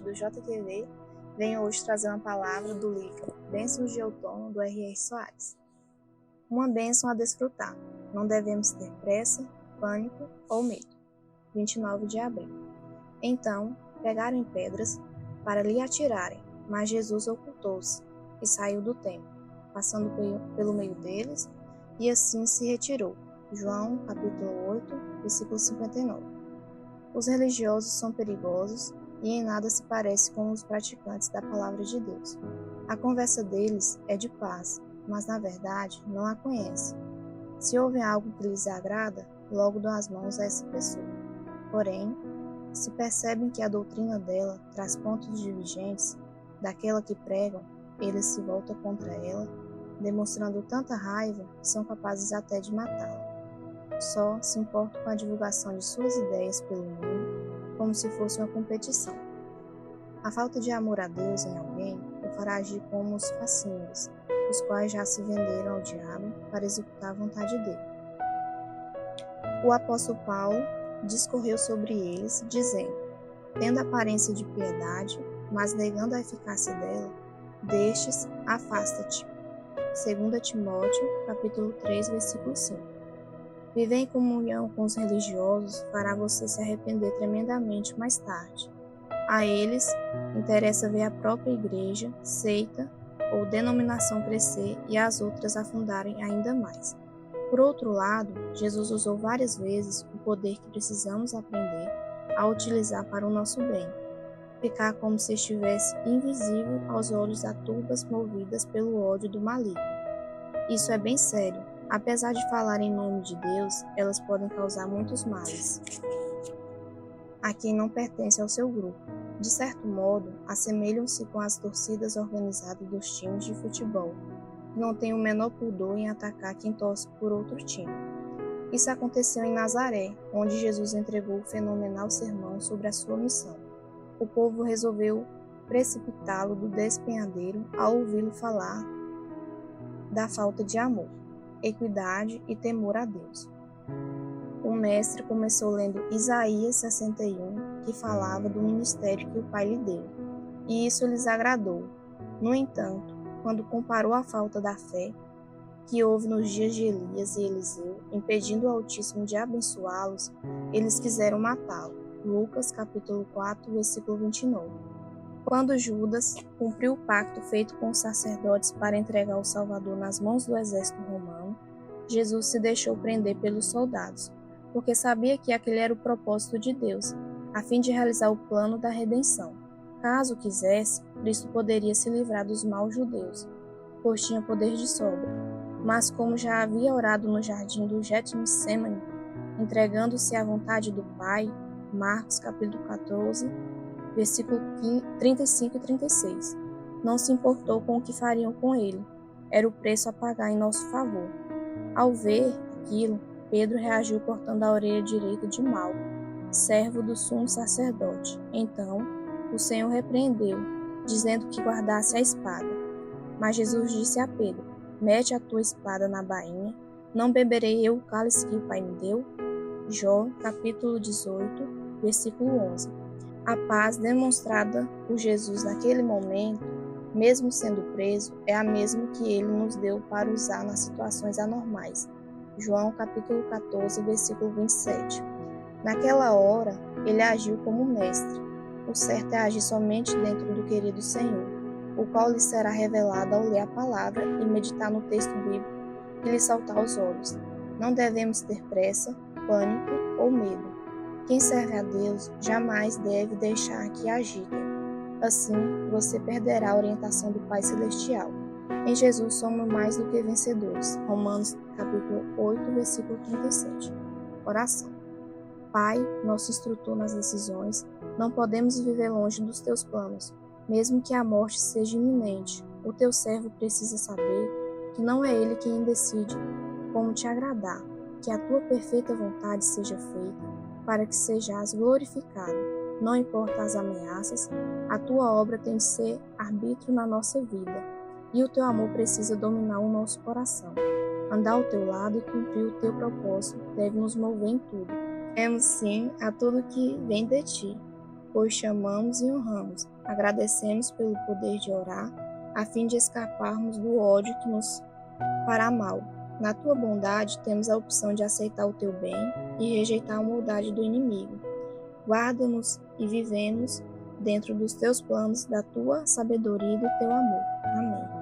do JTV, venho hoje trazer uma palavra do livro Bênçãos de Outono, do R.R. Soares. Uma bênção a desfrutar. Não devemos ter pressa, pânico ou medo. 29 de abril. Então, pegaram em pedras para lhe atirarem, mas Jesus ocultou-se e saiu do templo, passando pelo meio deles, e assim se retirou. João, capítulo 8, versículo 59. Os religiosos são perigosos e em nada se parece com os praticantes da palavra de Deus. A conversa deles é de paz, mas na verdade não a conhecem. Se ouvem algo que lhes agrada, logo dão as mãos a essa pessoa. Porém, se percebem que a doutrina dela traz pontos divergentes daquela que pregam, eles se voltam contra ela, demonstrando tanta raiva que são capazes até de matá-la. Só se importam com a divulgação de suas ideias pelo mundo, como se fosse uma competição. A falta de amor a Deus em alguém o fará agir como os facínoras, os quais já se venderam ao diabo para executar a vontade dele. O apóstolo Paulo discorreu sobre eles, dizendo: tendo aparência de piedade, mas negando a eficácia dela, destes afasta-te. 2 Timóteo, capítulo 3, versículo 5. Viver em comunhão com os religiosos fará você se arrepender tremendamente mais tarde. A eles interessa ver a própria igreja, seita ou denominação crescer e as outras afundarem ainda mais. Por outro lado, Jesus usou várias vezes o poder que precisamos aprender a utilizar para o nosso bem. Ficar como se estivesse invisível aos olhos das turbas movidas pelo ódio do maligno. Isso é bem sério. Apesar de falar em nome de Deus, elas podem causar muitos males a quem não pertence ao seu grupo. De certo modo, assemelham-se com as torcidas organizadas dos times de futebol, que não têm o menor pudor em atacar quem torce por outro time. Isso aconteceu em Nazaré, onde Jesus entregou o fenomenal sermão sobre a sua missão. O povo resolveu precipitá-lo do despenhadeiro ao ouvi-lo falar da falta de amor, equidade e temor a Deus. O mestre começou lendo Isaías 61, que falava do ministério que o Pai lhe deu, e isso lhes agradou. No entanto, quando comparou a falta da fé que houve nos dias de Elias e Eliseu, impedindo o Altíssimo de abençoá-los, eles quiseram matá-lo. Lucas capítulo 4, versículo 29. Quando Judas cumpriu o pacto feito com os sacerdotes para entregar o Salvador nas mãos do exército romano, Jesus se deixou prender pelos soldados, porque sabia que aquele era o propósito de Deus, a fim de realizar o plano da redenção. Caso quisesse, Cristo poderia se livrar dos maus judeus, pois tinha poder de sobra. Mas como já havia orado no jardim do Getsemane, entregando-se à vontade do Pai, Marcos capítulo 14, versículo 35 e 36, não se importou com o que fariam com ele. Era o preço a pagar em nosso favor. Ao ver aquilo, Pedro reagiu cortando a orelha direita de Malco, servo do sumo sacerdote. Então, o Senhor repreendeu, dizendo que guardasse a espada. Mas Jesus disse a Pedro: mete a tua espada na bainha, não beberei eu o cálice que o Pai me deu? Jó, capítulo 18, versículo 11. A paz demonstrada por Jesus naquele momento, mesmo sendo preso, é a mesma que ele nos deu para usar nas situações anormais. João capítulo 14, versículo 27. Naquela hora, ele agiu como mestre. O certo é agir somente dentro do querido Senhor, o qual lhe será revelado ao ler a palavra e meditar no texto bíblico que lhe saltar aos olhos. Não devemos ter pressa, pânico ou medo. Quem serve a Deus jamais deve deixar que agitem. Assim, você perderá a orientação do Pai Celestial. Em Jesus somos mais do que vencedores. Romanos capítulo 8, versículo 37. Oração. Pai, nosso instrutor nas decisões, não podemos viver longe dos teus planos, mesmo que a morte seja iminente. O teu servo precisa saber que não é ele quem decide como te agradar, que a tua perfeita vontade seja feita, para que sejas glorificado. Não importa as ameaças, a tua obra tem de ser arbítrio na nossa vida, e o teu amor precisa dominar o nosso coração. Andar ao teu lado e cumprir o teu propósito deve nos mover em tudo. Temos sim a tudo que vem de ti, pois chamamos e honramos, Agradecemos pelo poder de orar, a fim de escaparmos do ódio que nos fará mal. Na tua bondade, temos a opção de aceitar o teu bem e rejeitar a maldade do inimigo. Guarda-nos e vivemos dentro dos teus planos, da tua sabedoria e do teu amor. Amém.